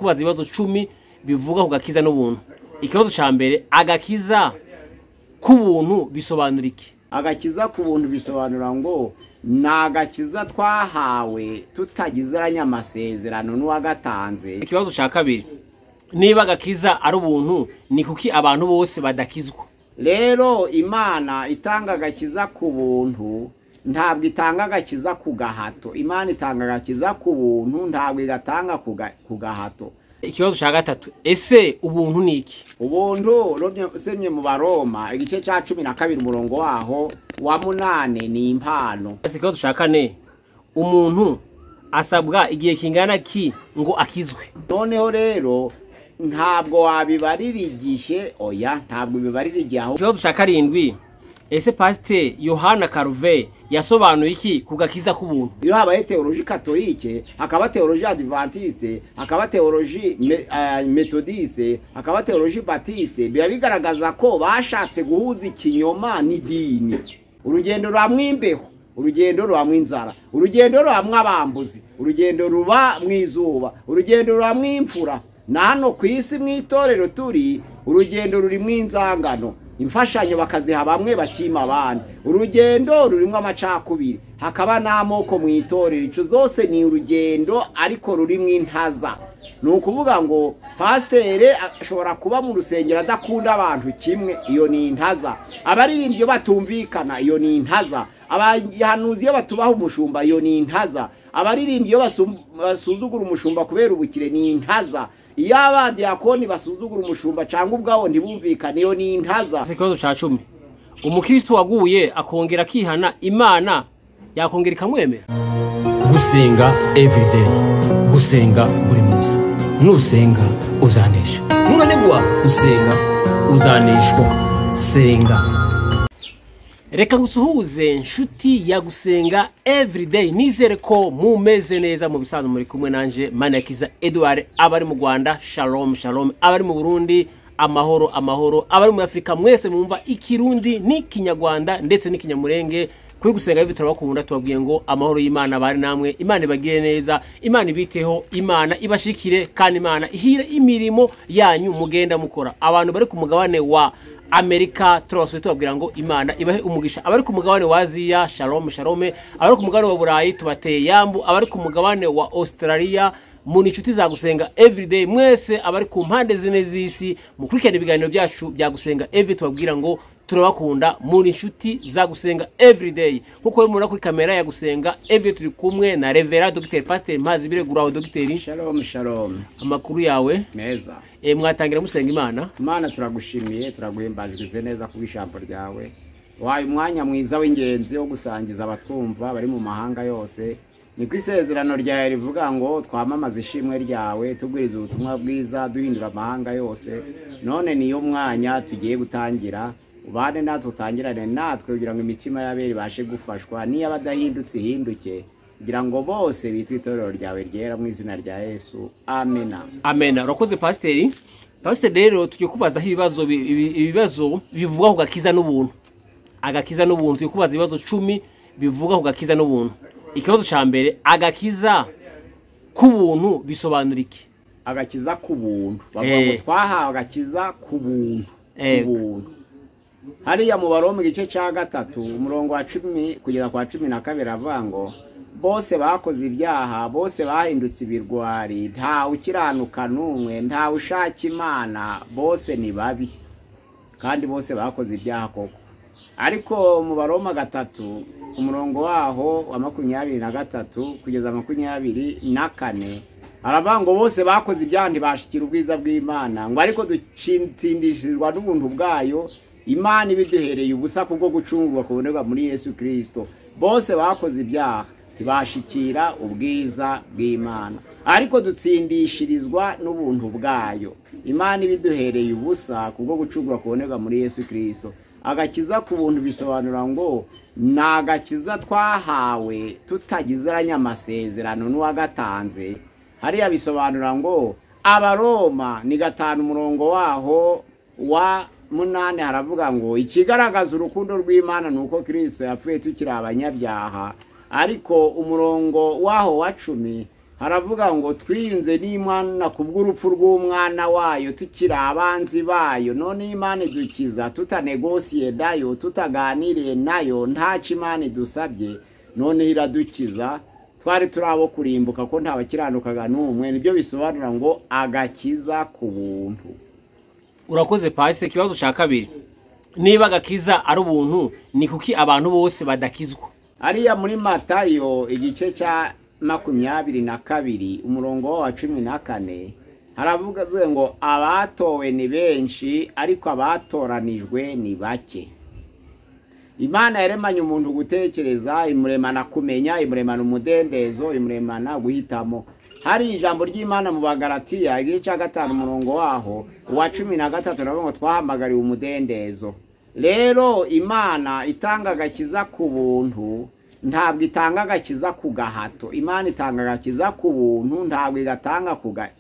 kubaza ibibazo 10 bivuga ku gakiza n'ubuntu. Ikibazo ca mbere, agakiza k'ubuntu bisobanura iki? Agakiza k'ubuntu bisobanura ngo nagakiza twahawe tutagizeranya amasezerano n'uwagatanze. Ikibazo ca kabiri, niba agakiza ari ubuntu ni kuki abantu bose badakizwa? Rero Imana itanga agakiza ku buntu, ntabwo itanga agakiza ku gahato. Imana itanga agakiza ku buntu, ntabwo igatanga ku gahato. Ikibazo ca gatatu, ese ubuntu ni iki? Ubuntu semye mu Baroma igice ca 12 umurongo waho wa 8 ni impano. Ikibazo ca kane, umuntu asabwa igihe kingana ki ngo akizwe? Noneho rero ntabwo wabibarira igihe, oya ntabwo bibarira igihe aho. Ikibazo ca karindwi, ese Pasteur Yohana Karuve yasobanuye iki ku gakiza k'ubuntu? Iyo habaye theologie catholique, hakaba theologie adventiste, hakaba theologie methodiste, hakaba theologie baptiste, biba bigaragaza ko bashatse guhuza ikinyoma n'idini. Urugendo rwamwimbeho, urugendo rwamwinzara, urugendo rwamwabambuzi, urugendo ruba mwizuba, urugendo rwamwimfura. Na hano ku isi mwitorero turi, urugendo ruri mwinzangano, imfashanyo bakaziha bamwe bakima abandi. Urugendo rurimo amacakubiri, hakaba n'amoko mwitorero. Ico zose ni urugendo ariko ruri mwintaza. Nukuvuga ngo pastere ashobora kuba mu rusengero adakunda abantu kimwe, iyo ni intaza. Abaririmbyo batumvikana, iyo ni intaza. Abahanuzi iyo batubaho umushumba, iyo ni intaza. Abaririmbyo basuzugura umushumba kubera ubukire, ni intaza. Iyo abadiyakoni basuzugura umushumba cyangwa ubwabo ntibumvikane, iyo ni intaza. Ikibazo ca 10, umukristo waguye akongera akihana, Imana yakongera ikamwemera? Gusenga everyday, gusenga buri munsi. Nusenga uzanesha, nunanigwa gusenga uzaneshwa. Senga. Reka gusuhuze nshuti ya gusenga everyday, nizere ko mumeze neza mu bisanzwe muri kumwe nanje Maniakiza Edouard. Abari mu Rwanda shalom shalom, abari mu Burundi amahoro amahoro, abari mu Afrika mwese mumva ikirundi ni kinyarwanda ndetse n'ikinyamurenge. Kuri gusenga everyday turabakunda, tubabwiye ngo amahoro y'Imana bari namwe, Imana ibagire neza, Imana ibiteho, Imana ibashikire, kandi Imana ihire imirimo yanyu mugenda mukora. Abantu bari ku mugabane wa Amerika turose tubabwira ngo Imana ibahe umugisha. Abari ku mugabane wa Aziya shalom shalom, abari ku mugabane wa Burayi tubateye yambu, abari ku mugabane wa Australia muni inshuti za gusenga everyday mwese, abari ku mpande zine z'isi mukurikirana ibiganiro byacu bya gusenga everyday, tubabwira ngo turabakunda muni inshuti za gusenga everyday. Nkuko mubona kuri kamera ya gusenga everyday turi kumwe na Reverend Dr. Pasteur Mpazibire Guraho. Dr. Shalom shalom. Amakuru yawe? Meza. Mwatangira musenga Imana? Imana turagushimiye, turaguhimbajwe neza ku bishamba ryawe. Waye umwanya mwiza w'ingenzi wo gusangiza abatwumva bari mu mahanga yose. Ni kwisezerano ryawe rivuga ngo twamamaza ishimwe ryawe, tubwiriza ubutumwa bwiza, duhindura amahanga yose. None niyo mwanya tugiye gutangira, ubane natwe utangirane natwe kugira ngo imitima y'abera ibashe gufashwa, niyo abadahindutse ihinduke, kugira ngo bose bitwe itorero ryawe ryera mu izina rya Yesu. Amena. Amena. Urakoze Pasteur. Pasteur rero tujye kubaza ibibazo bivuga ku gakiza n'ubuntu. Agakiza n'ubuntu, tujye kubaza ibibazo 10 bivuga ku gakiza n'ubuntu. Ikibazo ca mbere, agakiza k'ubuntu bisobanura iki? Agakiza k'ubuntu, bavuga ngo twahawe agakiza k'ubuntu. Ubuntu. Hariya mu Baroma igice ca 3 umurongo wa 10 kugeza kwa 12 avuga ngo bose bakoze ibyaha, bose bahindutse ibirwari, nta ukiranuka numwe, nta ushaka Imana, bose ni babi kandi bose bakoze ibyaha koko. Ariko mu Baroma 3 umurongo waho wa 23 kugeza 24 aravuga ngo bose bakoze ibyaha ntibashikira ubwiza bw'Imana, ngo ariko dutsindishirwa n'ubuntu bwayo, Imana ibiduhereye ubusa kubwo gucungurwa kubonerwa muri Yesu Kristo. Bose bakoze ibyaha ntibashikira ubwiza bw'Imana, ariko dutsindishirizwa n'ubuntu bwayo, Imana ibiduhereye ubusa kubwo gucungurwa kubonerwa muri Yesu Kristo. Agakiza ku buntu bisobanura ngo nagakiza twahawe tutagizeranya amasezerano n'uwagatanze. Hariya bisobanura ngo Abaroma ni 5 umurongo waho wa 8 haravuga ngo ikigaragaza urukundo rw'Imana nuko Kristo yapfuye tukiri abanyabyaha. Ariko umurongo waho wa 10 haravuga ngo twiyunze n'Imana kubw'urupfu rw'umwana wayo tukiri abanzi bayo, none Imana idukiza tutanegosiye nayo, tutaganiriye nayo, ntaco Imana idusabye none iradukiza. Twari turabo kurimbuka ko nta bakiranukaga n'umwe. Nibyo bisobanura ngo agakiza ku buntu. Urakoze Pastor. Kibazo cya kabiri, niba agakiza ari ubuntu, ni kuki abantu bose badakizwa? Ariya muri Matayo igice cya 22 umurongo wa 14 haravuga ngo abatowe ni benshi ariko abatoranijwe ni bake. Imana yaremanye umuntu gutekereza, imuremana kumenya, imuremana umudendezo, imuremana guhitamo. Hari ijambo ry'Imana mu Bagalatiya igice cya 5 umurongo waho wa 13 ravuga ngo twahamagariwe umudendezo. Rero Imana itanga agakiza ku buntu, ntabwo itanga agakiza ku gahato. Imana itanga agakiza ku buntu, ntabwo igatanga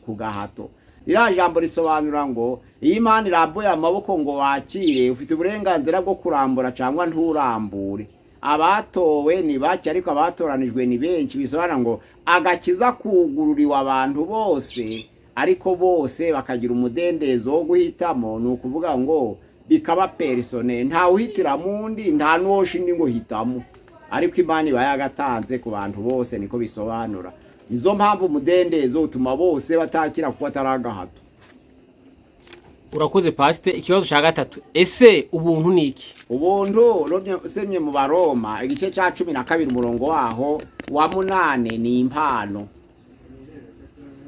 ku gahato. Ira jambo risobanura ngo iyo Imana irambuye amaboko ngo wakire, ufite uburenganzira bwo kurambura cyangwa nturambure. Abatowe ni bake ariko abatoranijwe ni benshi. Bisobanura ngo agakiza kugururiwe abantu bose, ariko bose bakagira umudendezo wo guhitamo. Ni ukuvuga ngo bikaba personnel, nta uhitira mundi, nta nuwoshindi ngo hitamo, ariko Imana iba yagatanze ku bantu bose. Niko bisobanura. Nizo mpamvu umudendezo utuma bose batakira kuko ataragahato. Urakoze Pastor. Ikibazo cya gatatu, ese ubuntu ni iki? Ubuntu semye mu Baroma igice cya 12 umurongo waho wa 8 ni impano.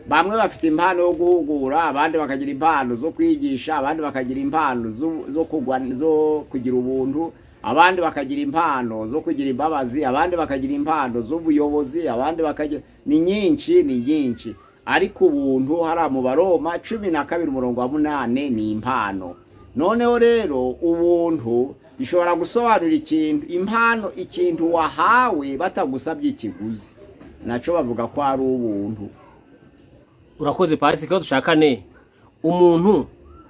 Bamwe bafite impano yo guhugura, abandi bakagira impano zo kwigisha, abandi bakagira impano zo kugira ubuntu, abandi bakagira impano zo kugira imbabazi, abandi bakagira impano z'ubuyobozi, abandi bakagira ni nyinshi. Ariko ubuntu hari mu Baroma 12 umurongo wa 8 ni impano. Noneho rero ubuntu bishobora gusobanura ikintu, impano ikintu wahawe batagusabye ikiguzi, naco bavuga ko ari ubuntu. Urakoze Pastor. Ikibazo cya kane, umuntu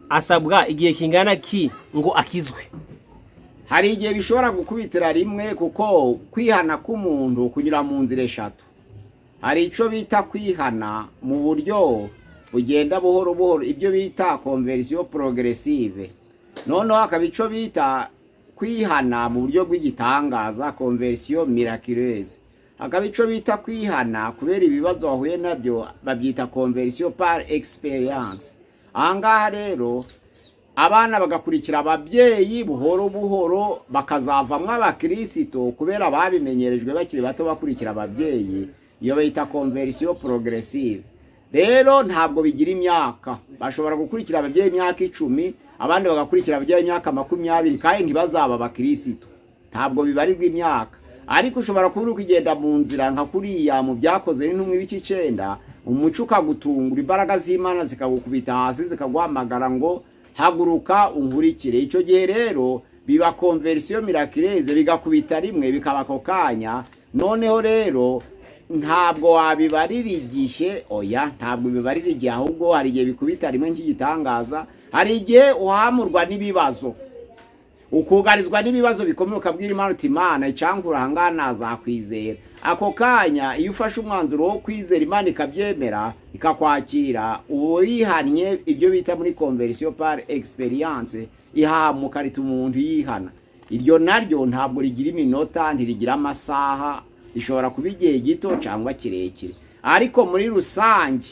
asabwa igihe kingana ki ngo akizwe? Hari igihe bishobora gukubitira rimwe, kuko kwihana k'umuntu kunyura mu nzira eshatu. Hari ico bita kwihana mu buryo ugenda buhoro buhoro, ibyo bita conversion progressive. Noneho hakaba ico bita kwihana mu buryo bw'igitangaza, conversion miraculeuse. Hakaba ico bita kwihana kubera ibibazo wahuye nabyo, babyita conversion par experience. Ahangaha rero abana bagakurikira ababyeyi buhoro buhoro, bakazavamwa abakristo kubera babimenyerejwe bakiri bato bakurikira ababyeyi. Iyo bayita conversion progressive. Rero ntabwo bigira imyaka. Bashobora gukurikira ababyeyi imyaka 10, abandi bagakurikira ababyeyi imyaka 20, kandi ntibazaba abakristo. Ntabwo bibarirwa imyaka. Ariko ushobora kubura ukigenda mu nzira nka kuriya mu byakoze n'intumwe b'iki 9, umuco ukagutungura, imbaraga z'Imana zikagukubita hasi zikaguhamagara ngo haguruka unkurikire. Icyo gihe rero biba conversion miraculeuse, bigakubita rimwe bikaba ko kanya. Noneho rero ntabwo wabibarira igihe, oya, ntabwo bibarira igihe, ahubwo hari igihe bikubita rimwe nk'igitangaza. Hari igihe uhamurwa n'ibibazo, ukugarizwa n'ibibazo bikomeye, ukabwira Imana uti Imana icankura hangana azakwizera. Ako kanya iyo ufashe umwanzuro wo kwizera, Imana ikabyemera ikakwakira, uwo yihannye, ibyo bita muri conversion par experience, ihamuka rituma umuntu yihana. Iryo naryo ntabwo rigira iminota, ntirigira amasaha, ishobora kuba igihe gito cyangwa kirekire. Ariko muri rusange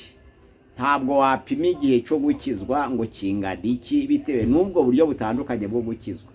ntabwo wapima igihe cyo gukizwa ngo kingana iki, bitewe n'ubwo buryo butandukanye bwo gukizwa.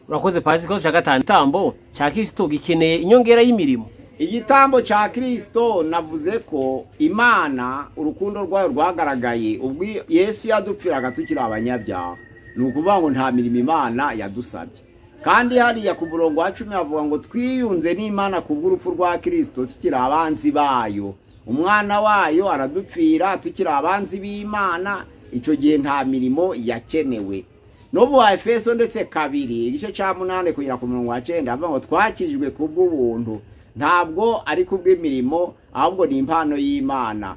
Urakoze Pastor. Ikibazo cya gatanu, igitambo cya Kristo gikeneye inyongera y'imirimo? Igitambo cya Kristo navuze ko Imana urukundo rwayo rwagaragaye ubwo Yesu yadupfiraga tukiri abanyabyaha. Ni ukuvuga ngo nta mirimo Imana yadusabye. Kandi hariya ku murongo wa 10 avuga ngo twiyunze n'Imana kubw'urupfu rwa Kristo tukiri abanzi bayo. Umwana wayo aradupfira tukiri abanzi b'Imana. Icyo gihe nta mirimo yakenewe. N'ubu wa Efeso ndetse 2 igice cya 8 kugera ku murongo wa 9 avuga ngo twakijwe kubw'ubuntu, ntabwo ari kubw'imirimo, ahubwo ni impano y'Imana.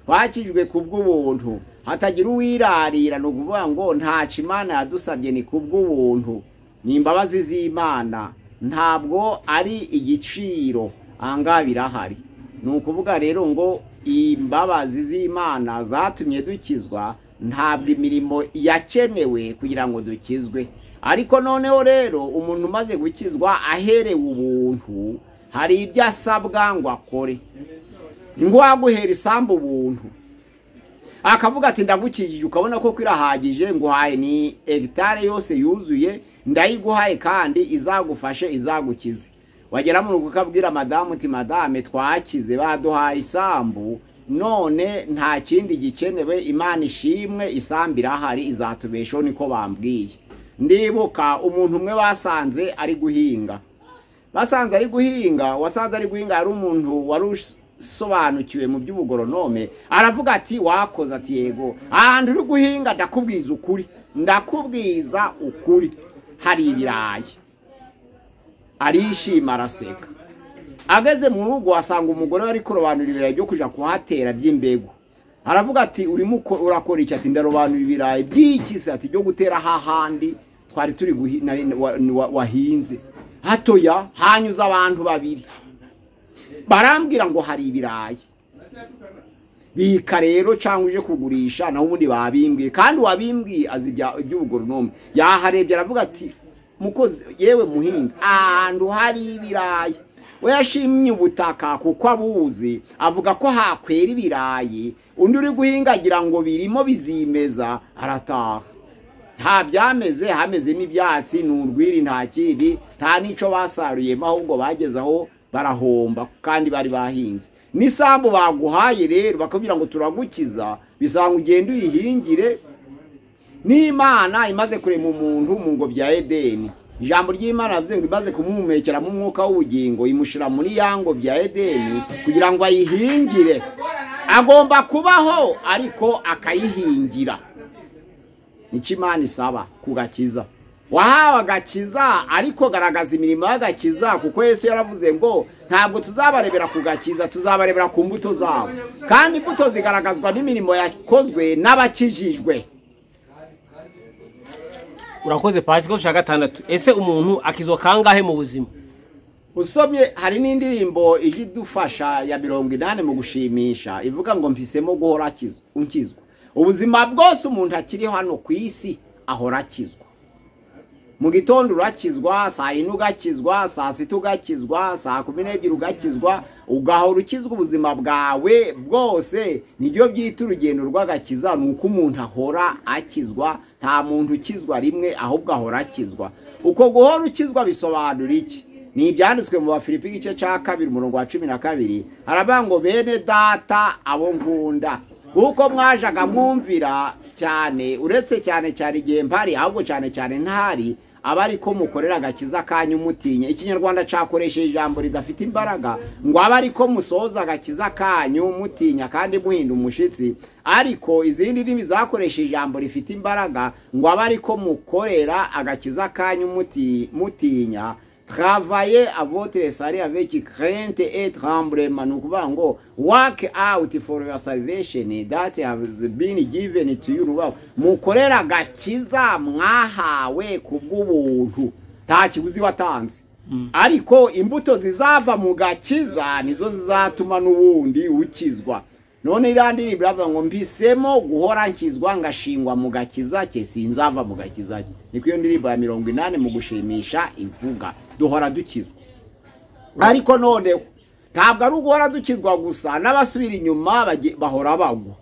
Twakijwe kubw'ubuntu, hatagira uwirarira. No kuvuga ngo nta Imana yadusabye, ni kubw'ubuntu, ni imbabazi z'Imana, ntabwo ari igiciro. Anga birahari. ni ukuvuga rero ngo imbabazi z'Imana zatumye dukizwa, ntabwo imirimo yakenewe kugira ngo dukizwe. Ariko noneho rero umuntu umaze gukizwa aherewe ubuntu, hari ibyo asabwa ngo akore. Ntiwaguhera isambu ubuntu akavuga ati ndagukijije, ukabona ko kwirahagije, ngo haye ni hegitare yose yuzuye, ndayiguhaye kandi izagufashe izagukize. Wagera mu rugo ukabwira madamu uti madame twakize, baduhaye isambu, none nta kindi gikenewe, Imana ishimwe, isambu irahari izatubeshaho, niko bambwiye. Ndibuka umuntu umwe basanze ari guhinga, wasanze ari guhinga ari umuntu wari sobanukiwe mu by'ubugoronome, aravuga ati wakoze, ati yego, ahantu uri guhinga ndakubwiza ukuri hari ibirayi. Arishima araseka. Ageze mu rugo asanga umugore wari kurobanura ibirayi byo kuja kuhatera by'imbego. Aravuga ati urimo urakora iki? Ati ndarobanura ibirayi by'ikisi, ati byo gutera hahandi twari turi wahinze. Hatoya hanyuza abantu babiri, barambwira ngo hari ibirayi bika rero cyangwa uje kugurisha, naho ubundi babimbwiye, kandi wabimbwiye azi iby'ubugoronome. Yaharebye aravuga ati mukozi yewe muhinzi, ahantu hari ibirayi. We yashimye ubutaka kuko abuzi, avuga ko hakwera ibirayi, undi uri guhinga agira ngo birimo bizimeza, arataha. Nta byameze, hamezemo ibyatsi n'urwiri, nta kindi, nta nico basaruyemo, ahubwo bagezaho barahomba kandi bari bahinze. N'isambu baguhaye rero bakabwira ngo turagukiza, bisanga ugende uyihingire. N'Imana imaze kurema umuntu mu ngo bya Edeni, ijambo ry'Imana yavuze ngo imaze kumuhumekera mu mwuka w'ubugingo, imushira muri yango bya Edeni kugira ngo ayihingire. Agomba kubaho ariko akayihingira. Nicyo Imana isaba kugakiza. Wahawe agakiza ariko garagaza imirimo y'agakiza, kuko Yesu yaravuze ngo ntabwo tuzabarebera kugakiza, tuzabarebera ku mbuto zabo, kandi imbuto zigaragazwa n'imirimo yakozwe n'abakijijwe. Urakoze pasi ko ushaka 6. Ese umuntu akizwa kangahe mu buzima? Usomye hari n'indirimbo ije dufasha ya 80 mu gushimisha, ivuga ngo mpisemo guhora unkizwa. Ubuzima bwose umuntu akiri hano ku isi ahora akizwa. Mu gitondo urakizwa, saa 4 ugakizwa, saa 6 ugakizwa, saa 12 ugakizwa, ugahora ukizwa ubuzima bwawe bwose. Nibyo byita urugendo rw'agakiza, nuko umuntu ahora akizwa. Nta muntu ukizwa rimwe, ahubwo ahora akizwa. Uko guhora ukizwa bisobanura iki? Ni ibyanditswe mu Bafilipi igice cya 2 umurongo wa 12, haravuga ngo bene data abo nkunda, kuko mwajaga mwumvira cyane, uretse cyane cyane igihe mpari, ahubwo cyane cyane ntari, abari ko mukorera agakiza kanyu mutinye. Ikinyarwanda cyakoresheje ijambo ridafite imbaraga, ngo abari ko musoza agakiza kanyu mutinya kandi muhinda umushitsi. Ariko izindi ndimi zakoresheje ijambo rifite imbaraga, ngo abari ko mukorera agakiza kanyu mutinya. Travaillez à votre salut avec crainte et tremblement. Nous pouvons work out for your salvation that has been given to you. Mukorera gakiza mwahawe kubw'ubuntu, nta kiguzi watanze. Ariko imbuto zizava mu gakiza nizo zizatuma n'ubundi ukizwa. None irandiri brava ngo mpisemo guhora nkizwa ngashingwa mu gakiza cye, sinzava mu gakiza cye. Niko iyo ndirimbo ya 80 mu gushimisha ivuga, duhora dukizwa. Ariko none ntabwo ari uguhora dukizwa gusa, n'abasubira inyuma bahora bagwa.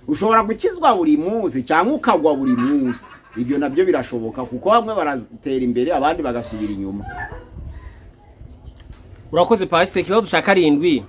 Ushobora gukizwa buri munsi cyangwa ukagwa buri munsi. Ibyo nabyo birashoboka, kuko bamwe baratera imbere abandi bagasubira inyuma. Urakoze pastor, kibazo dushaka 7.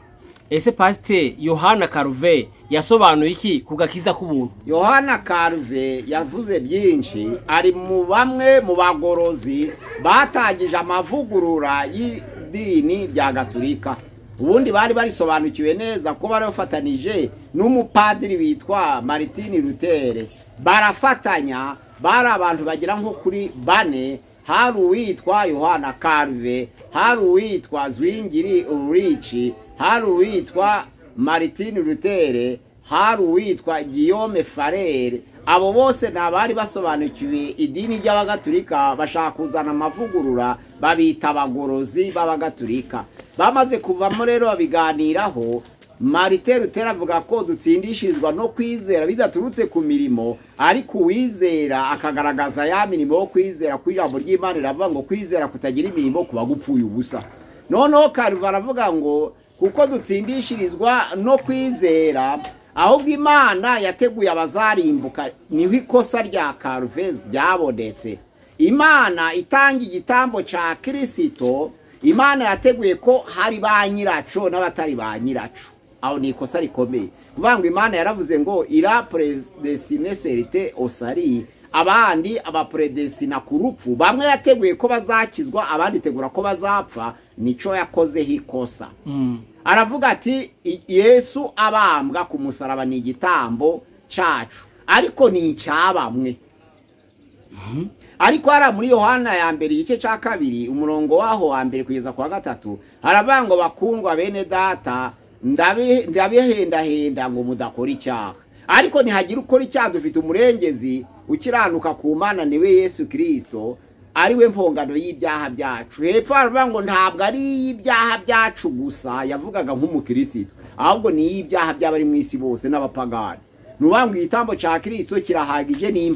Ese pastor Yohana Karuve yasobanuye iki kugakiza k'ubuntu? Yohana Karuve yavuze byinshi, ari mu bamwe mu bagorozi batagije amavugurura y'idini rya Gatolika. Ubundi bari barisobanukiwe neza ko bari bafatanije n'umupadiri witwa Martin Luther. Barafatanya, bari abantu bagira nko kuri 4. Hari uwitwa Yohana Karuve, hari uwitwa Zwingli Ulrich, hari uwitwa Martin Luther, hari uwitwa Guillaume Farel. Abo bose nabari basobanukiwe idini ry'abagatolika, bashaka kuzana amavugurura, babita abagorozi b'abagatolika. Bamaze kuvamo rero babiganiraho, Martin Luther avuga ko dutsindishirizwa no kwizera bidaturutse ku mirimo, ariko uwizera akagaragaza ya mirimo yo kwizera ku ijambo ry'Imana riravuga ngo kwizera kutagira imirimo kuba gupfuye ubusa. Noneho Calvin aravuga ngo kuko dutsindishirizwa no kwizera, ahubwo Imana yateguye abazarimbuka. Niho ikosa rya Calvin ryabonetse. Imana itanga igitambo ca Kristo, Imana yateguye ko hari ba nyiraco n'abatari ba nyiraco. Aho ni ikosa rikomeye. Kuvuga ngo Imana yaravuze ngo ira predestine serite osari, abandi abapredestina ku rupfu. Bamwe yateguye ko bazakizwa, abandi tegura ko bazapfa. Nico yakozeho ikosa. Aravuga ati Yesu abambwa ku musaraba ni igitambo cacu, ariko ni icyabamwe. Ariko ara muri Yohana ya mbere igice ca kabiri umurongo waho wa mbere kugeza kwa gatatu aravuga ngo bakundwa bene data, ndabihenda ngo mudakora icyaha. Ariko ntihagira ukora icyaha, dufite umurengezi ukiranuka ku Mana, niwe Yesu Kristo, ari we mpongano y'ibyaha byacu. Hepfo aravuga ngo ntabwo ari ibyaha byacu gusa, yavugaga nk'umukristo, ahubwo ni ibyaha by'abari mu isi bose n'abapagani. Nubangu igitambo ca Kristo kirahagije, ni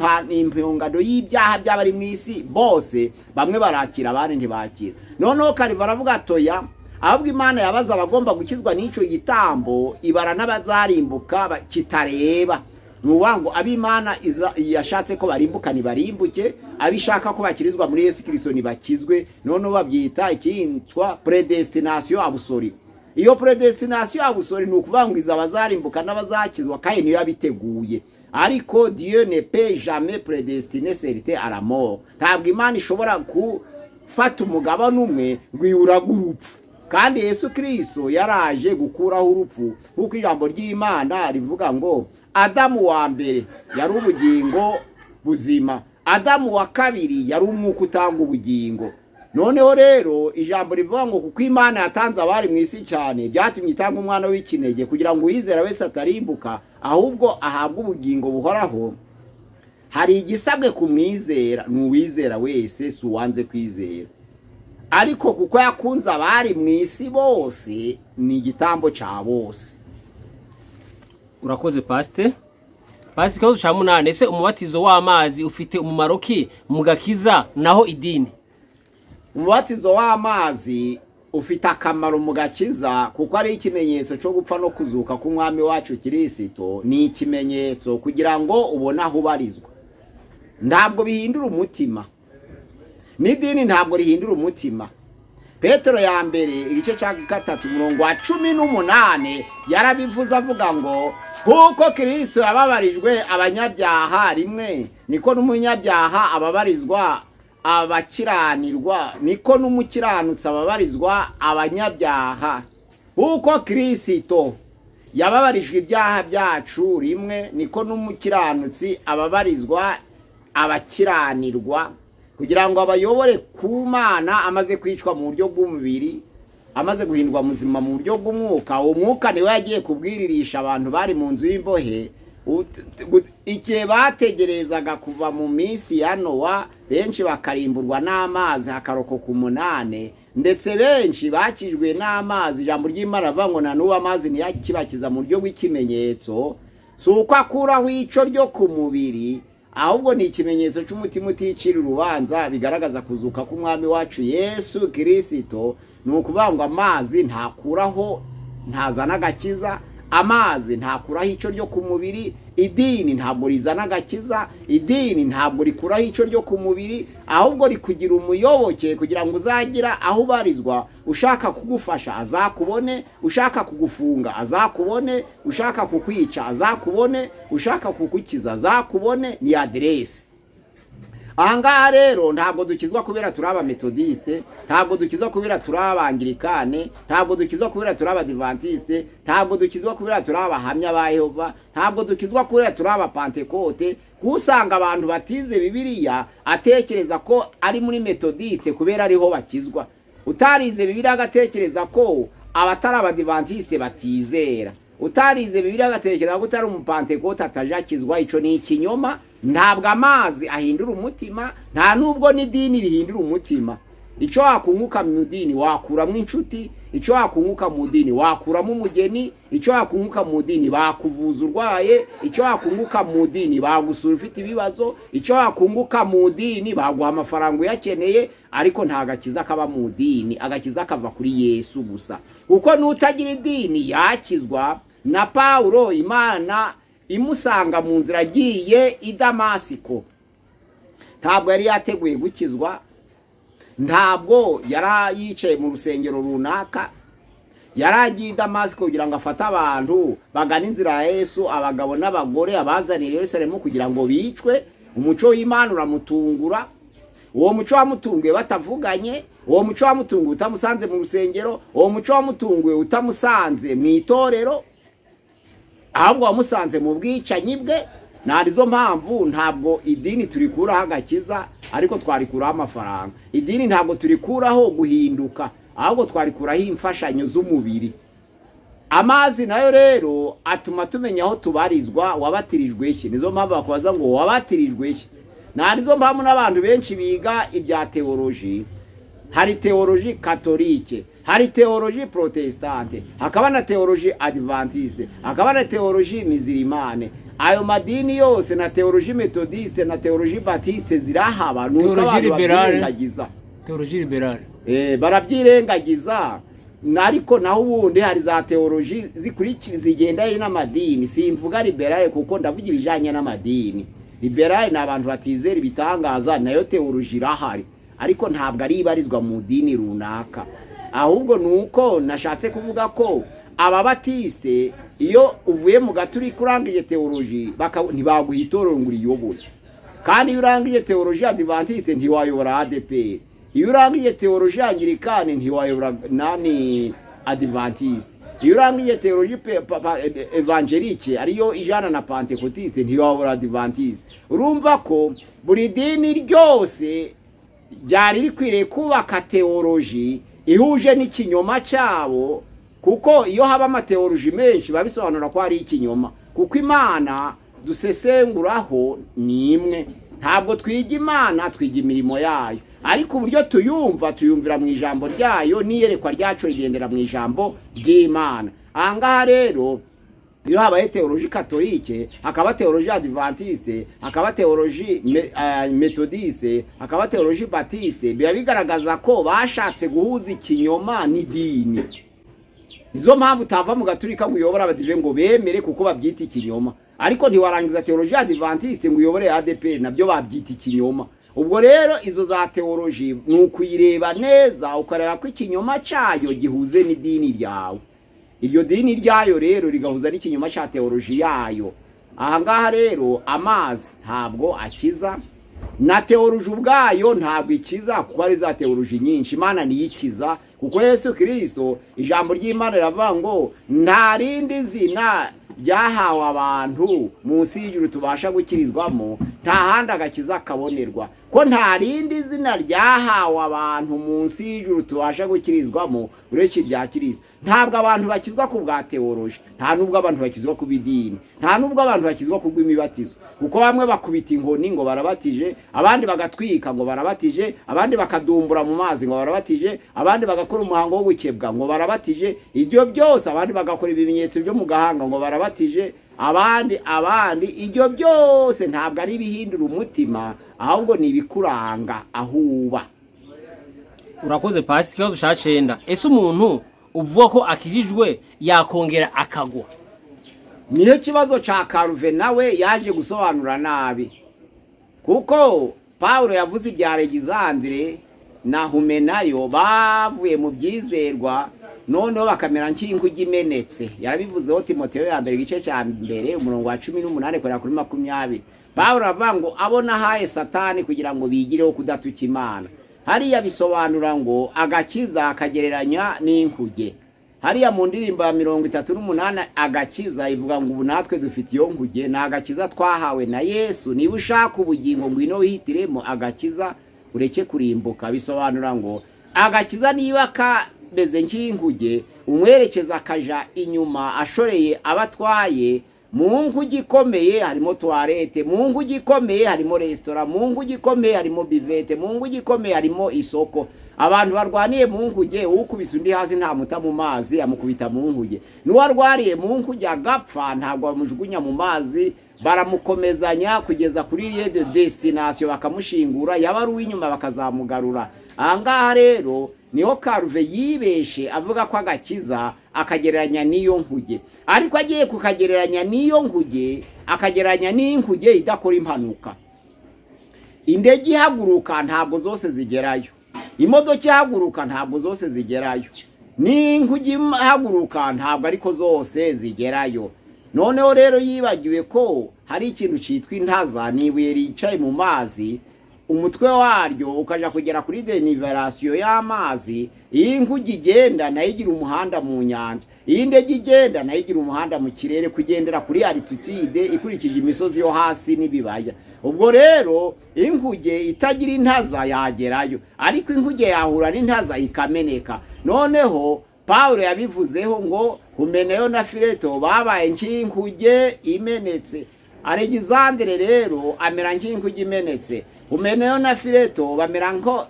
impongano y'ibyaha by'abari mu isi bose, bamwe barakira abandi ntibakira. Noneho kari baravuga toya, ahubwo Imana yabaza abagomba gukizwa n'ico gitambo, ibara n'abazarimbuka kitareba. Nubangu ab'Imana yashatse ko barimbuka ni barimbuke, abishaka ko bakirizwa muri Yesu Kristo ni bakizwe. Noneho babyita ikintwa predestination absolue. Iyo predestination absolue ni ukuvuga ngo izabazarimbuka n'abazakizwa kandi niyo yabiteguye. Ariko Dieu ne peut jamais prédestiner certain à la mort. Ntabwo Imana ishobora gufata umugabo numwe ngo yuraga urupfu. Kandi Yesu Kristo yaraje gukuraho urupfu, kuko ijambo ry'Imana rivuga ngo Adamu wa mbere yari ubugingo buzima, Adamu wa kabiri yari umwuka utanga ubugingo. Noneho rero ijambo rivuga ngo kuko Imana yatanze abari mu isi cyane, byatumye itanga umwana w'ikinege kugira ngo uyizera wese atarimbuka, ahubwo ahabwe ubugingo buhoraho. Hari igisabwe kumwizera, n'uwizera wese si uwanze kwizera. Ariko kuko yakunze abari mu isi bose, ni igitambo ca bose. Urakoze Pastor. Pastor, kibazo ca munane, ese umubatizo w'amazi ufite umumaro ki mu gakiza naho idini? Umubatizo w'amazi ufite akamaro mu gakiza, kuko ari ikimenyetso cyo gupfa no kuzuka k'umwami wacu Kristo. Ni ikimenyetso kugira ngo ubone aho ubarizwa. Ntabwo bihindura umutima, n'idini ntabwo rihindura umutima. Petero ya mbere igice cya 3 umurongo wa 18 yarabivuze avuga ngo kuko Kristo yababarijwe abanyabyaha rimwe, niko n'umunyabyaha ababarizwa abakiranirwa, niko n'umukiranutsi ababarizwa abanyabyaha. Kuko Kristo yababarijwe ibyaha byacu rimwe, niko n'umukiranutsi ababarizwa abakiranirwa, kugira ngo abayobore ku Mana amaze kwicwa mu buryo bw'umubiri, amaze guhindwa muzima mu buryo bw'umwuka. Umwuka niwe yagiye kubwiririsha abantu bari mu nzu y'imbohe, igihe bategerezaga kuva mu minsi ya Nowa, benshi bakarimburwa n'amazi hakarokoka 8, ndetse benshi bakijwe n'amazi. Ijambo ry'Imana rivuga ngo na n'ubu amazi ntiyakibakiza mu buryo bw'ikimenyetso, si uko akuraho ico ryo ku mubiri, ahubwo ni ikimenyetso cy'umutima uticira urubanza, bigaragaza kuzuka k'umwami wacu Yesu Kristo. Ni ukuvuga ngo amazi ntakuraho, ntazana agakiza. Amazi ntakuraho ico ryo ku mubiri. Idini ntabwo rizana agakiza, idini ntabwo rikuraho ico ryo ku mubiri, ahubwo rikugira umuyoboke kugira ngo uzagira aho ubarizwa. Ushaka kugufasha azakubone, ushaka kugufunga azakubone, ushaka kukwica azakubone, ushaka kukukiza azakubone. Ni adresse. Ahangaha rero ntabwo dukizwa kubera turaba metodiste, ntabwo dukizwa kubera turaba anglikane, ntabwo dukizwa kubera turaba adventiste, ntabwo dukizwa kubera turaba hamya ba Yehova, ntabwo dukizwa kubera turaba Pentecote. Kusanga abantu batize Bibiliya atekereza ko ari muri metodiste kubera ariho bakizwa. Utarize Bibiliya agatekereza ko abataraba adventiste batizera. Utarize Bibiliya agatekereza ko utari umupantekote atajakizwa. Ico ni ikinyoma. Ntabwo amazi ahindura umutima, nta nubwo n'idini rihindura umutima. Ico wakunguka mu dini wakuramwo inshuti, icyo wakunguka mu dini wakuramo umugeni, icyo wakunguka mu dini bakuvuza urwaye, icyo wakunguka mu dini bagusura ufite ibibazo, icyo wakunguka mu dini baguha amafaranga uyakeneye, ariko nta gakiza kaba mu dini. Agakiza kava kuri Yesu gusa, kuko n'utagira idini yakizwa. Na Pawulo Imana imusanga mu nzira agiye i Damasiko, ntabwo yari yateguye gukizwa, ntabwo yari yicaye mu rusengero runaka, yari agiye i Damasiko kugira ngo afate abantu bagana inzira ya Yesu, abagabo n'abagore abazanire Yerusalemu kugira ngo bicwe. Umuco w'Imana uramutungura, uwo muco wamutunguye batavuganye, uwo muco wamutunguye utamusanze mu rusengero, uwo muco wamutunguye utamusanze mu itorero, ahubwo wamusanze mu bwicanyi bwe. Narizo mpamvu ntabwo idini turikuraho agakiza, ariko twarikuraho amafaranga. Idini ntabwo turikuraho guhinduka, ahubwo twarikuraho imfashanyo z'umubiri. Amazi nayo rero atuma tumenya aho tubarizwa, wabatirijwe iki. Nizo mpamvu bakubaza ngo wabatirijwe iki. Narizo mpamvu n'abantu benshi biga ibya teoloji, hari teoloji katolike, hari teoloji protestante, hakaba na teoloji adventiste, hakaba na teoloji mizirimane. Ayo madini yose na teoloji metodiste na teoloji batiste zirahaba, nuko abantu babyirengagiza. Teoloji liberale barabyirengagiza. Ariko naho ubundi hari za teoloji zikurikira zigendanye n'amadini. Simvuga liberale kuko ndavuga ibijanye n'amadini. Liberale ni abantu batizera ibitangaza, nayo teoloji irahari, ariko ntabwo ari ibarizwa mu dini runaka. Ahubwo nuko nashatse kuvuga ko ababatiste iyo uvuye mu gaturika urangije teoloji ntibaguha itorero ngo uriyobore, kandi iyo urangije teoloji adventiste ntiwayobora ADPR, iyo urangije teoloji anglikane ntiwayobora adventiste, iyo urangije teoloji evangelique ariyo ijana na pentekotiste ntiwayobora adventiste. Urumva ko buri dini ryose ryari rikwiriye kubaka teoloji ihuje n'ikinyoma cyabo, kuko iyo haba amateoloji menshi babisobanura ko ari ikinyoma, kuko Imana dusesenguraho ni imwe. Ntabwo twiga Imana, twiga imirimo yayo, ariko uburyo tuyumvira mu ijambo ryayo, n'iyerekwa ryacu rigendera mu ijambo ry'Imana. Ahangaha rero iyo habaye teoloji katolike, hakaba teoloji adventiste, hakaba teoloji metodiste, hakaba teoloji batiste, biba bigaragaza ko bashatse guhuza ikinyoma n'idini. Izo mpamvu utava mu gaturika ngo uyobora abadive ngo bemere kuko babyita ikinyoma, ariko ntiwarangiza teoloji adventiste ngo uyobore ADPR, nabyo babyita ikinyoma. Ubwo rero izo za teoloji ni ukuyireba neza, ukareba ko ikinyoma cyayo gihuze n'idini ryawe, iryo dini ryayo rero rigahuza n'ikinyoma cya teoloji yayo. Ahangaha rero amazi ntabwo akiza, na teoloji ubwayo ntabwo ikiza, kuko ari za teoloji nyinshi. Imana niyo ikiza, kuko Yesu Kristo ijambo ry'Imana riravuga ngo nta rindi zina ryahawe abantu munsi y'ijuru tubasha gukirizwamo, nta handi agakiza kabonerwa. Ko nta rindi zina ryahawe abantu munsi y'ijuru tubasha gukirizwamo uretse irya Kristo. Ntabwo abantu bakizwa ku bwa teoloji, nta nubwo abantu bakizwa ku bidini, nta nubwo abantu bakizwa ku bw'imibatizo, kuko bamwe bakubita inkoni ngo barabatije, abandi bagatwika ngo barabatije, abandi bakadumbura mu mazi ngo barabatije, abandi bagakora umuhango wo gukebwa ngo barabatije, ibyo byose abandi bagakora ibimenyetso byo mu gahanga ngo barabatije, abandi ibyo byose ntabwo ari ibihindura umutima, ahubwo ni ibikuranga aho uba. Urakoze pasi. Ikibazo cya 9, ese umuntu uvuga ko akijijwe yakongera akagwa? Niyo kibazo cya Karuve nawe yaje gusobanura nabi, kuko Pawulo yavuze ibya Alexandre na Humenayo bavuye mu byizerwa, noneho bakamera nk'inkugi imenetse. Yarabivuzeho Timoteyo ya mbere igice cya mbere umurongo wa 18 kugera kuri 20. Pawulo avuga ngo abona haye Satani kugira ngo bigireho kudatuka Imana. Hariya bisobanura ngo agakiza akagereranya n'inkuge. Hariya mu ndirimbo ya 38 agakiza ivuga ngo ubu natwe dufite iyo nkuge, na agakiza twahawe na Yesu. Niba ushaka ubugingo ngwino wihitiremo agakiza ureke kurimbuka. Bisobanura ngo agakiza niba kameze nk'inkuge, umwerekeza akaja inyuma ashoreye abatwaye. Mu nkuge ikomeye harimo toilette, mu nkuge ikomeye harimo restaurant, mu nkuge ikomeye harimo bivete, mu nkuge ikomeye harimo isoko. abantu barwaniye mu nkuge ukubise undi hasi nta muta mu mazi amukubita mu nkuge n'uwarwariye mu nkuge agapfa ntabwo bamujugunya mu mazi baramukomezanya kugeza kuri lieu de destination bakamushingura yaba ari uw'inyuma bakazamugarura. Ahangaha rero niho Karuve yibeshe avuga ko agakiza akagereranya n'iyo nkuge, ariko agiye kukagereranya n'iyo nkuge akagereranya n'inkuge idakora impanuka. Indege ihaguruka ntabwo zose zigerayo, imodoka ihaguruka ntabwo zose zigerayo, n'inkuge ihaguruka ntabwo ariko zose zigerayo. Noneho rero yibagiwe ko hari ikintu cyitwa intaza, n'ibuye ricaye mu mazi, umutwe waryo ukaja kugera kuri denivelation y'amazi. Iyi nkuge igenda nayo igira umuhanda mu nyanja, iyi ndege igenda nayo igira umuhanda mu kirere, kugendera kuri altitude ikurikije imisozi yo hasi n'ibibaya. Ubwo rero inkuge itagira intaza yagerayo, ariko inkuge yahura n'intaza ikameneka. Noneho Paulo yabivuzeho ngo Humeneyo na Fileto babaye nk'inkuge imenetse. Alexandre rero amera nk'inkuge imenetse. Humeneyo na Fileto bamera nko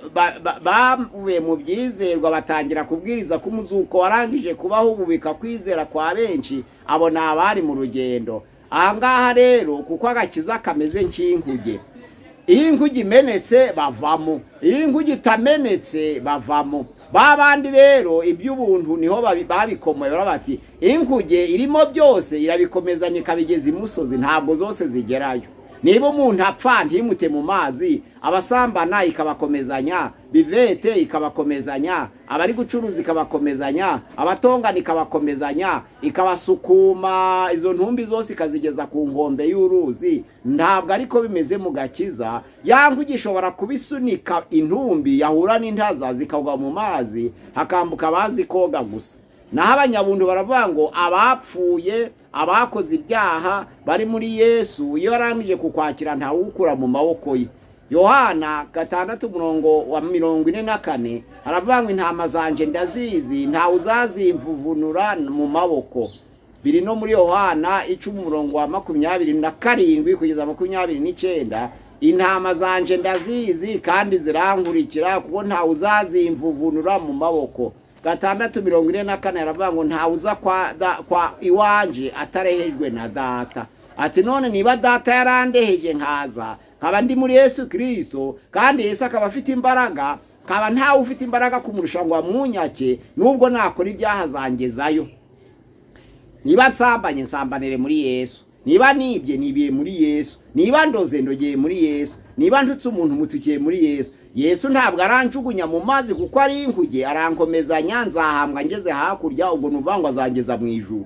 bavuye mu byizerwa batangira kubwiriza ko umuzuko warangije kubaho ububika kwizera kwa benshi, abo ni abari mu rugendo. Ahangaha rero kuko agakiza kameze nk'inkuge, iyi inkuge imenetse bavamo, iyi inkuge itamenetse bavamo. Babandi rero iby'ubuntu niho babikomoye bati inkuge irimo byose irabikomezanya ikabigeza imusozi, ntabwo zose zigerayo. Niba umuntu apfa ntimute mu mazi, abasambana ikabakomezanya, bivete ikabakomezanya, abari gucuruza ikabakomezanya, abatongana ikabakomezanya, ikabasukuma izo ntumbi zose ikazigeza ku nkombe y'uruzi. Ntabwo ariko bimeze mu gakiza. Yankuge ishobora kubisunika intumbi yahura n'intaza zikagwa mu mazi, hakambuka abazi koga gusa. Naho abanyabuntu baravuga ngo abapfuye abakoze ibyaha bari muri Yesu iyo arangije kukwakira ntawukura mu maboko ye. Yohana 6:44 aravuga ngo intama zanje ndazizi ntawe uzazimvuvunura mu maboko. Biri no muri Yohana 10:27 kugeza 29. Intama zanje ndazizi kandi zirankurikira kuko ntawe uzazimvuvunura mu maboko. 6:44 aravuga ngo ntawuza kwa iwanje atarehejwe na data. Ati none niba data yarandeheje nkaza nkaba ndi muri Yesu Kristo, kandi Yesu akaba afite imbaraga, nkaba ntawe ufite imbaraga kumurusha ngo amunyake, nubwo nakora ibyaha zangezayo. Niba nsambanye nsambanire muri Yesu, niba nibye nibiye muri Yesu, niba ndoze ndogeye muri Yesu, niba ntutse umuntu mutukiye muri Yesu. Yesu ntabwo aranjugunya mu mazi kuko ari inkuge, arankomezanya nzahambwa ngeze hakurya, ubwo nuvango azangeza mu ijuru.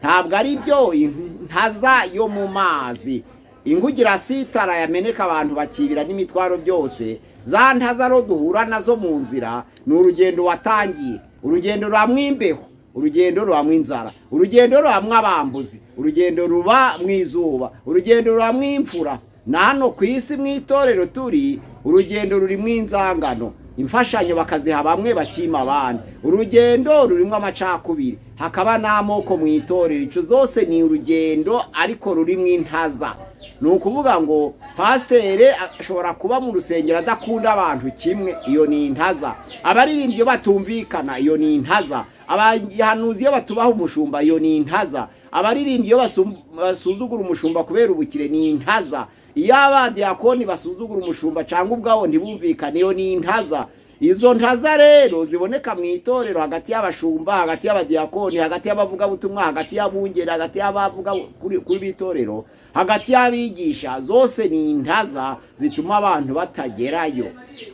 Ntabwo ari byo intaza yo mu mazi. Inkuge irasitara yameneka abantu bakibira n'imitwaro byose. Za ntaza ro duhura nazo mu nzira ni urugendo watangiye, urugendo rwamwimbeho, urugendo rwamwinzara, urugendo rwamwabambuzi, urugendo ruba mwizuba, urugendo rwamwimfura. Na hano ku isi mwitorero turi urugendo ruri mwinzangano, imfashanyo bakaziha bamwe bakima abandi. Urugendo rurimo amacakubiri, hakaba n'amoko mwitorero. Ico zose ni urugendo ariko ruri mwintaza. Nukuvuga ngo pastere ashobora kuba mu rusengero adakunda abantu kimwe, iyo ni intaza. Abaririmbyo batumvikana, iyo ni intaza. Abahanuzi iyo batubaho umushumba, iyo ni intaza. Abaririmbyo basuzugura umushumba kubera ubukire, ni intaza. Iyo abadiyakoni basuzugura umushumba cyangwa ubwabo ntibumvikane, iyo ni intaza. Izo ntaza rero ziboneka mu itorero hagati y'abashumba, hagati y'abadiyakoni, hagati y'abavuga butumwa, hagati y'abungeri, hagati y'abavuga kuri bitorero, hagati y'abigisha. Zose ni intaza zituma abantu batagerayo.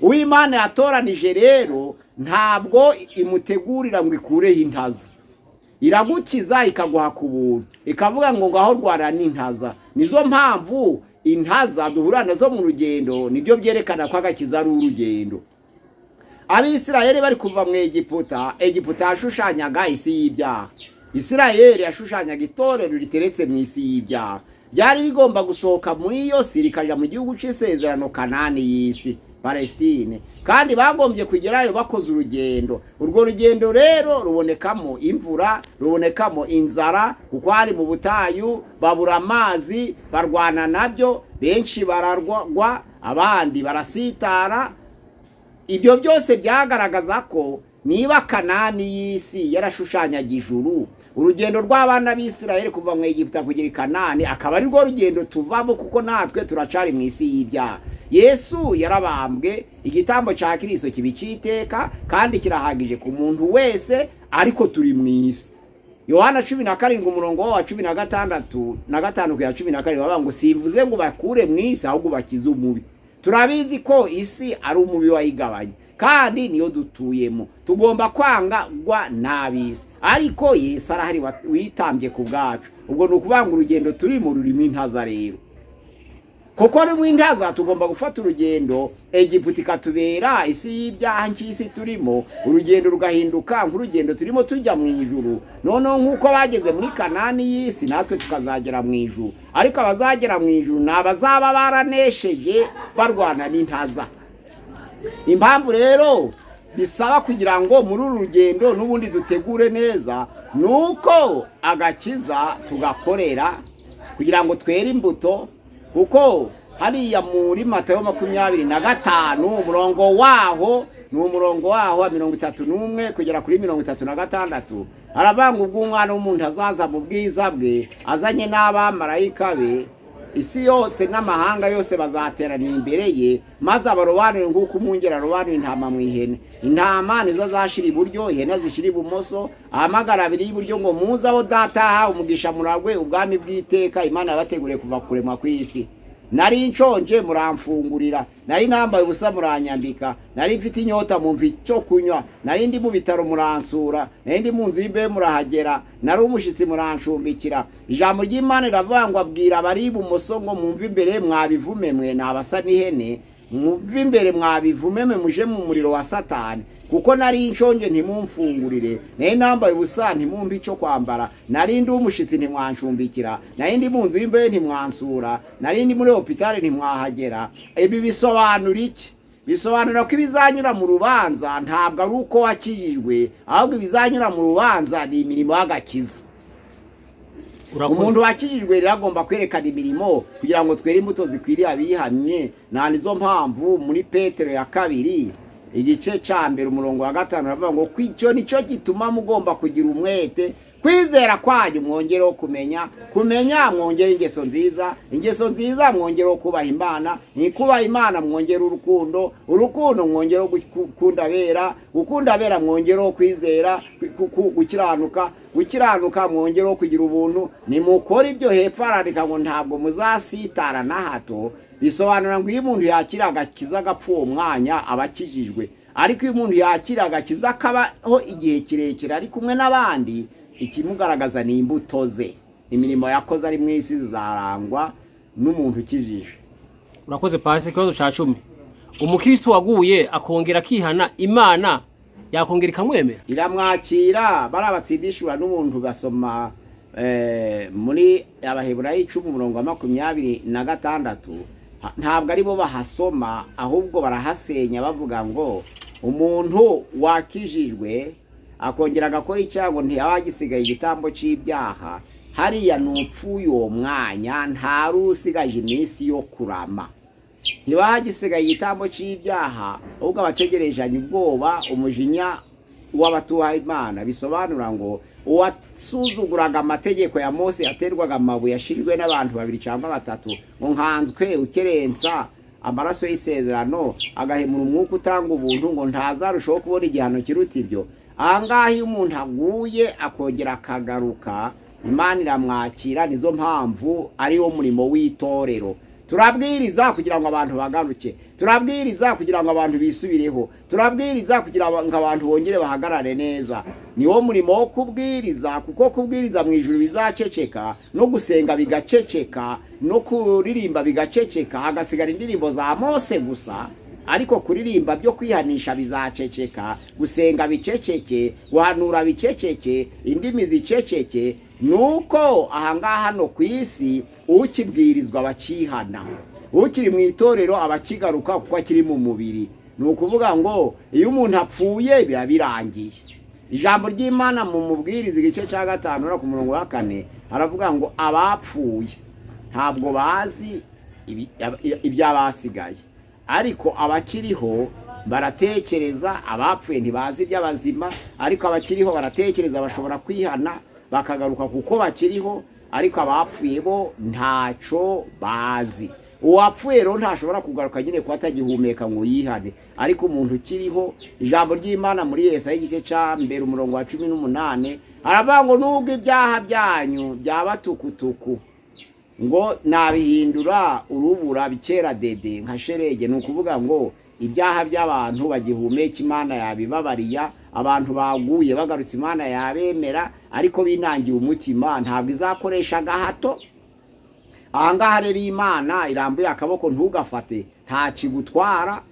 Uw'Imana yatoranije rero ntabwo imutegurira ngo ikureho intaza, iragukiza ikaguha ku buntu, ikavuga ngo ngaho rwara n'intaza. Nizo mpamvu intaza duhura nazo mu rugendo nibyo byerekana ko agakiza ari urugendo. Abisirayeli bari kuva mu Egiputa, Egiputa yashushanyaga isi y'ibyaha. Isirayeli yashushanyaga itorero riteretse mu isi y'ibyaha, byari rigomba gusohoka muri iyo si rikaja mu gihugu c'isezerano Kanani y'isi, Palestine. Kandi bagombye kugerayo bakoze urugendo. Urwo rugendo rero rubonekamo imvura, rubonekamo inzara, kuko ari mu butayu babura amazi, barwana nabyo, benshi bararwa, abandi barasitara. ibyo byose byagaragaza ko niba Kanani y'isi yarashushanyage ijuru, urugendo rw'abana b'Isirayeli kuva mu Egiputa kugera i Kanani akaba ari rwo rugendo tuvamo, kuko natwe turacari mu isi y'ibyaha. Yesu yarabambwe, igitambo cya Kristo kibiciteka kandi kirahagije ku muntu wese, ariko turi mu isi. Yohana 17 umurongo wa 16 na 5 ku ya 12 bavuga ngo sivuze ngo bakure mu isi ahubwo bakize umubi. Turabizi ko isi ari umubi wayigabanye kandi niyo dutuyemo, tugomba kwangwa n'abisi, ariko Yesu arahari witambye ku bwacu. Ubwo nukubanga urugendo turimo rurimo intaza rero, kuko ari mu intaza tugomba gufata urugendo. Egiputa ikatubera isi y'ibyaha nk'isi turimo, urugendo rugahinduka nk'urugendo turimo tujya mu ijuru. Noneho nk'uko bageze muri Kanani y'isi natwe tukazagera mu ijuru, ariko abazagera mu ijuru ni abazaba baranesheje barwana n'intaza. Impamvu rero bisaba kugira ngo muri uru rugendo n'ubundi dutegure neza, nuko agakiza tugakorera kugira ngo twere imbuto, kuko hariya muri Matayo 25 umurongo waho ni umurongo waho wa 31 kugera kuri 36 arabanga ubwo umwana w'umuntu azaza mu bwiza bwe azanye n'abamarayika be, isi yose n'amahanga yose bazateraniye imbere ye, maze abarobanure nk'uko umwungeri arobanura intama mu ihene. Intama nizo zashira iburyo, ihene zishira ibumoso. Ahamagara abiri y'iburyo ngo muze abo dataha umugisha muragwe ubwami bw'iteka Imana yabateguriye kuva kuremwa kw'isi. Nari nshonje muramfungurira, nari nambaye ubusa muranyambika, nari mfite inyota mumva icyo kunywa, nari ndi mu bitaro muransura, nari ndi mu nzu y'imbehe murahagera, nari umushitsi murancumbikira. Ijambo ry'Imana riravuga ngo abwira abari ibumoso ngo mwumve imbere mwabivume mwe nabasa n'ihene, mwumve imbere mwabivume mwe muje mu muriro wa Satani, kuko nari nshonje ntimumfungurire, nari nambaye ubusa ntimumpe icyo kwambara, nari ndi umushitsi ntimwancumbikira, nari ndi mu nzu y'imbehe ntimwansura, nari ndi muri hopitale ntimwahagera. Ibi bisobanura iki? Bisobanura ko ibizanyura mu rubanza ntabwo ari uko wakijijwe, ahubwo ibizanyura mu rubanza ni imirimo y'agakiza. Umuntu wakijijwe rero agomba kwerekana imirimo kugira ngo twere imbuto zikwiriye abihannye. Nizo mpamvu muri Petero ya 2 igice cya 1 umurongo wa 5 aravuga ngo kwicyo nicyo gituma mugomba kugira umwete, kwizera kwanyu mwongereho kumenya, kumenya mwongere ingeso nziza, ingeso nziza mwongereho kubaha Imana, kubaha Imana mwongere urukundo, urukundo mwongereho gukunda abera, gukunda abera mwongereho kwizera, gukiranuka, gukiranuka mwongereho kugira ubuntu. Nimukora ibyo hepfo arandika ngo ntabwo muzasitara na hato. Bisobanura ngo iyo umuntu yakira agakiza agapfa uwo mwanya abakijijwe, ariko iyo umuntu yakira agakiza akabaho igihe kirekire ari kumwe n'abandi, ikimugaragaza ni imbuto ze. Imirimo yakoze ari mu isi zizarangwa n'umuntu ukijije. Urakoze Pasi. Ikibazo cya 10, umukristo waguye akongera akihana, Imana yakongera ikamwemera? Iramwakira. Barabatsindishwa n'umuntu basoma muri Abaheburayo 10 umurongo wa 26, ntabwo ari bo bahasoma, ahubwo barahasenya bavuga ngo umuntu wakijijwe akongera agakora icyago ntiyabagisigaye igitambo cy'ibyaha, hariya nupfuye uwo mwanya ntarusigaje iminsi yo kurama, ntibahagisigaye igitambo cy'ibyaha, ahubwo abategerejanye ubwoba umujinya w'abatuha Imana. Bisobanura ngo uwasuzuguraga amategeko ya Mose yaterwaga amabuye yashirijwe n'abantu 2 cyangwa 3, ngo nkanzwe ukerensa amaraso y'isezerano agahemura umwuka utanga ubuntu, ngo ntazarushaho kubona igihano kiruta ibyo. Ahangaha iyo umuntu aguye akongera akagaruka, Imana iramwakira. Nizo mpamvu ari wo murimo w'itorero. Turabwiriza kugira ngo abantu bagaruke, turabwiriza kugira ngo abantu bisubireho, turabwiriza kugira ngo abantu bongere bahagarare neza. Niwo murimo wo kubwiriza, kuko kubwiriza mu ijuru bizaceceka, no gusenga bigaceceka, no kuririmba bigaceceka, hagasigara indirimbo za Mose gusa. Ariko kuririmba byo kwihanisha bizaceceka, gusenga biceceke, guhanura biceceke, indimi ziceceke. Nuko ahangaha hano ku isi ukibwirizwa abakihana, ukiri mu itorero abakigaruka kuko akiri mu mubiri. Ni ukuvuga ngo iyo umuntu apfuye biba birangiye. Ijambo ry'Imana mu mubwiriza igice cya 5 ku murongo wa 4 aravuga ngo abapfuye ntabwo bazi iby'abasigaye, ariko abakiriho baratekereza, abapfuye ntibazi iby'abazima, ariko abakiriho baratekereza, bashobora kwihana bakagaruka kuko bakiriho, ariko abapfuye bo ntaco bazi. Uwapfuye rero ntashobora kugaruka nyine kuba atagihumeka ngo yihane, ariko umuntu ukiriho, ijambo ry'Imana muri Yesaya igice ca mbere umurongo wa 18 aravuga ngo nubwo ibyaha byanyu byaba tukutuku ngo nabihindura urubura bikera dede nka sherege. Ni ukuvuga ngo ibyaha by'abantu bagihumeka Imana yabibabariya, abantu baguye bagarutse Imana yabemera, ariko binangiye umutima ntabwo izakoresha gahato. Ahangaha rero Imana irambuye akaboko ntugafate nta kigutwara.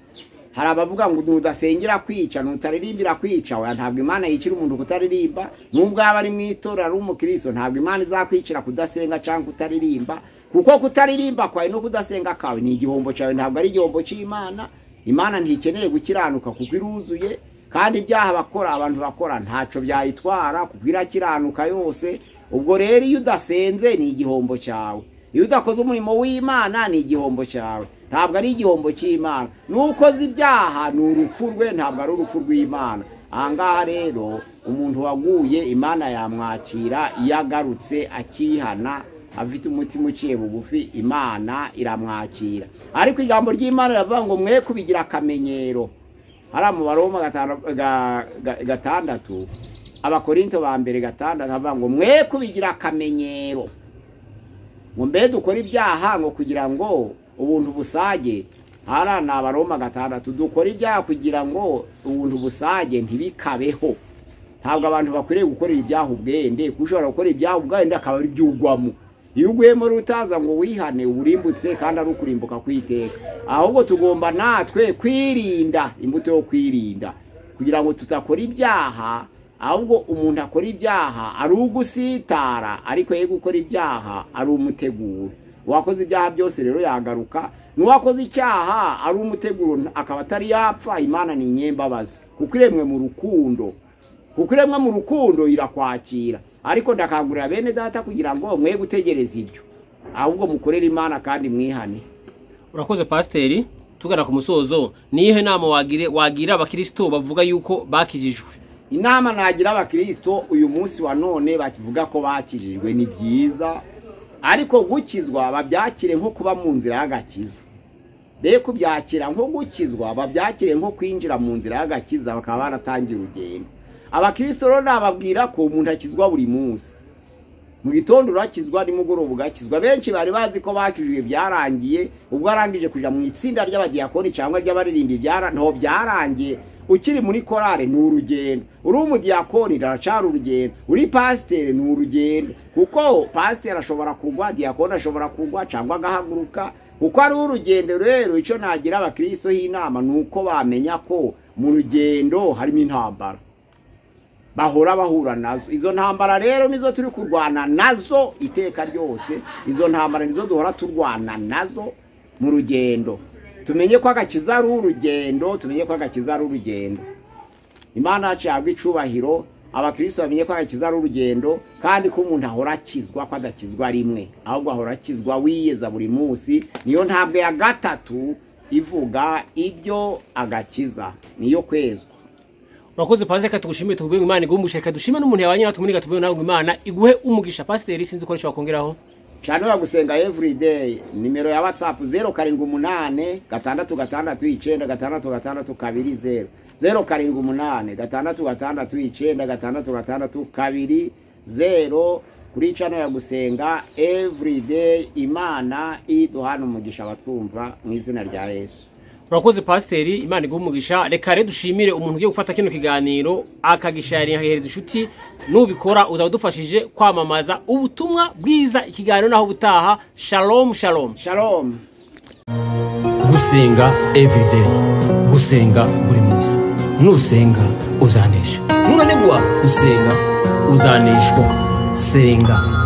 Hari abavuga ngo nudasengera kwica, nutaririmbira kwica, oya ntabwo Imana yicira umuntu kutaririmba. Nubwo aba ari mwitorera ari umukristo, ntabwo Imana izakwicira kudasenga cyangwa kutaririmba, kuko kutaririmba kwawe no kudasenga kawe ni igihombo cyawe, ntabwo ari igihombo cy'Imana. Imana ntikeneye gukiranuka kuko iruzuye, kandi ibyaha bakora abantu bakora ntaco byayitwara kuko irakiranuka yose. Ubwo rero iyo udasenze ni igihombo cyawe, iyo udakoze umurimo w'Imana ni igihombo cyawe, ntabwo ari igihombo cy'Imana. Nukoze ibyaha ni urupfu rwe, ntabwo ari urupfu rw'Imana. Ahangaha rero umuntu waguye Imana yamwakira iyo agarutse akihana afite umutima uciye bugufi, Imana iramwakira. Ariko ijambo ry'Imana riravuga ngo mwe kubigira akamenyero. Hari mu Baroma 6, Abakorinto ba mbere 6 avuga ngo mwe kubigira akamenyero, ngo mbe dukora ibyaha ngo kugira ngo ubuntu busage. Hara na Baroma 6 dukora ibyaha kugira ngo ubuntu busage ntibikabeho. Ntabwo abantu bakwiriye gukora ibyaha ubwende, kushobora gukora ibyaha ubwende akaba ari byugwamo. Iyo ugwemo rutaza ngo wihane uburimbutse kandi ari ukurimbuka kwiteka. Ahubwo tugomba natwe kwirinda, imbuto yo kwirinda, kugira ngo tutakora ibyaha. Ahubwo umuntu akora ibyaha ari ugusitara, ariko ye gukora ibyaha ari umuteguro. Uwakoze ibyaha byose rero yagaruka, n'uwakoze icyaha ari umuteguro akaba atari yapfa. Imana ni inyembabazi kuko iremwe mu rukundo, kuko iremwe mu rukundo irakwakira. Ariko ndakangurira bene data kugira ngo mwe gutegereza ibyo, ahubwo mukorere Imana kandi mwihane. Urakoze Pasiteri. Tugana ku musozo, nihe nama wagira abakristo bavuga yuko bakijijwe? Inama nagira abakristo uyu munsi wa none bakivuga ko bakijijwe ni byiza, ariko gukizwa babyakire nko kuba mu nzira y'agakiza. Be kubyakira nko gukizwa babyakire nko kwinjira mu nzira y'agakiza, bakaba baratangira urugendo. Abakristo rero nababwira ko umuntu akizwa buri munsi. Mu gitondo urakizwa, nimugoroba ugakizwa. Benshi bari bazi ko bakijwe byarangiye ubwo arangije kuja mu itsinda ry'abadiyakoni cyangwa ry'abaririmbi, nto byarangiye. Ukiri muri korale ni urugendo, uri umudiyakoni raracara urugendo, uri pasiteri ni urugendo, kuko pasiteri ashobora kugwa, diyakoni ashobora kugwa cyangwa agahaguruka, kuko ari urugendo. Rero icyo nagira abakristo h'inama nuko bamenya ko mu rugendo harimo intambara bahora bahura nazo. Izo ntambara rero nizo turi kurwana nazo iteka ryose. Izo ntambara nizo duhora turwana nazo mu rugendo. Tumenye ko agakiza ari urugendo, tumenye ko agakiza ari urugendo. Imana yacu yabwa icubahiro, abakristo bamenye ko agakiza ari urugendo, kandi ko umuntu ahora akizwa, ko adakizwa rimwe, ahubwo ahora akizwa wiyeza buri munsi. Niyo ntabwe ya gatatu ivuga ibyo agakiza, niyo kwezwa. Urakoze Pasiteri, reka tugushimire, tugubwe Imana igumugisha, reka dushime n'umuntu yabanye natwe muri gatubwe nawe Imana iguhe umugisha. Pasiteri, sinzi ko nshobora kongeraho cyane bagusenga everyday. Nimero ya WhatsApp 078 669 662 078 669 662 kuri channel ya gusenga everyday. Imana iduhana umugisha abatwumva mu izina rya Yesu. Urakoze Pasiteri, Imana iguhe umugisha. Reka rero dushimire umuntu ugiye gufata kino kiganiro akagisharinga ahereza inshuti. Nubikora uzadufashije kwamamaza ubutumwa bwiza. Ikiganiro naho butaha. Shalom shalom. Shalom. Gusenga everyday, gusenga buri munsi. Nusenga uzanesha, nunanigwa gusenga uzaneshwa. Senga.